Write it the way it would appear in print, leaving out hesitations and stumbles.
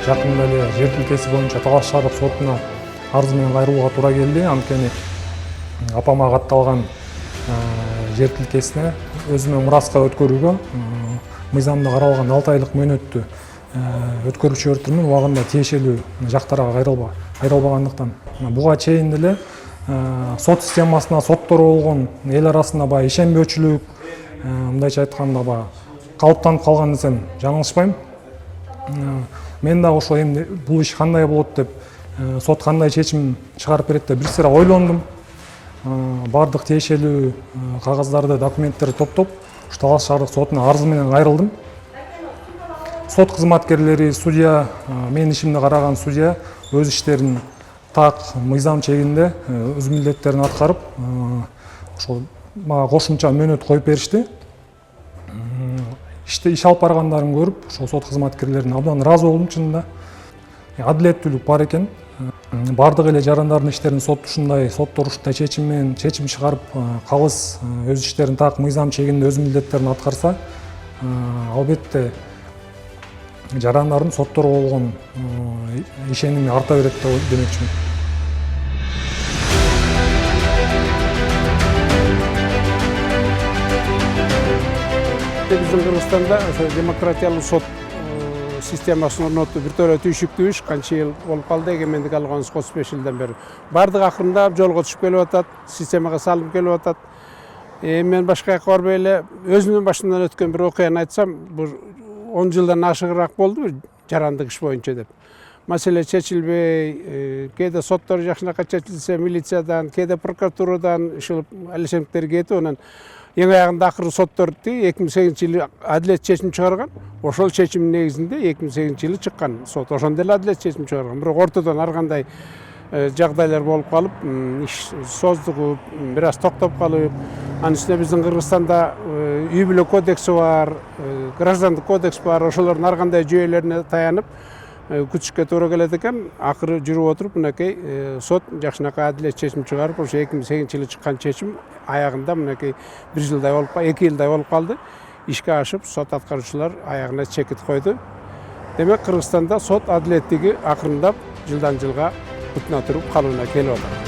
Жакында эле жер тилкеси боюнча Талас шаардык сотуна арыз менен кайрылууга туура келди. Анткени апама катталган жер тилкесине өзүмө мураска өткөрүүгө мыйзамда каралган 6 айлык мөөнөттү өткөрүүчү өртүрмүн убагында тиешелүү жактарга кайрылбагандыктан буга чейин деле сот системасына сотторго болгон эл арасында баягы ишенбөөчүлүк, мындайча айтканда баягы калыптанып калган десем жаңылышпайм. Мен да ошо эми бул иш кандай болот деп, сот кандай чечим чыгарып берет деп бир сыйра ойлондум. Бардык тиешелүү кагаздарды, документтерди топтоп, Талас шаардык сотуна арыз менен кайрылдым. Сот кызматкерлери, судья, менин ишимди караган судья өз иштерин так мыйзам чегинде өз милдеттерин аткарып, ошол мага кошумча мөөнөт коюп беришти. Иш алып баргандарын көрүп, ошол сот кызматкерлерине абдан ыраазы болдум чынында. Адилеттүүлүк бар экен. Бардык эле жарандардын иштерин сот ушундай, соттор ушундай чечим чыгарып, калыс өз иштерин так мыйзам чегинде өз милдеттерин аткарса, албетте жарандардын сотторго болгон ишеними арта берет демекчимин. Биздин Кыргызстанда демократиялык сот системасын орнотуу биртөре түйшүктүү иш, канча жыл болуп калды, эгемендик алганыбыз 35 жылдан бери. Бардык акырындап жолго түшүп келип атат, системага салынып келип атат. Мен башка жакка барбай эле өзүмдүн башымдан өткөн бир окуяны айтсам, бул 10 жылдан ашыгыраак болду жарандык иш боюнча деп. Маселе чечилбей, кээде соттор жакшынакай чечилсе, милициядан, кээде прокуратурадан ушул алешемиктер кетип, анан эң аягында акыры соттор 2008-жылы адилет чечим чыгарган. Ошол чечимдин негизинде 2008-жылы чыккан сот. Ошондо эле адилет чечим чыгарган. Бирок ортодон ар кандай жагдайлар болуп калып, иш создугуп, бир аз токтоп калып, анын үстүнө биздин Кыргызстанда үй бүлө кодекси бар, граждандык кодекс бар, ошолордун ар кандай жүйөлөрүнө таянып күтүшкө туура келет экен. Акыры жүрүп отуруп, мынакей сот жакшынакай адилет чечим чыгарып, ошо 2008-жылы чыккан чечим аягында мынакей 2 жылдай болуп калды. Ишке ашып, сот аткаруучулар аягына чекит койду. Демек, Кыргызстанда сот адилеттиги акырындап жылдан жылга бутуна туруп калууна келип атат.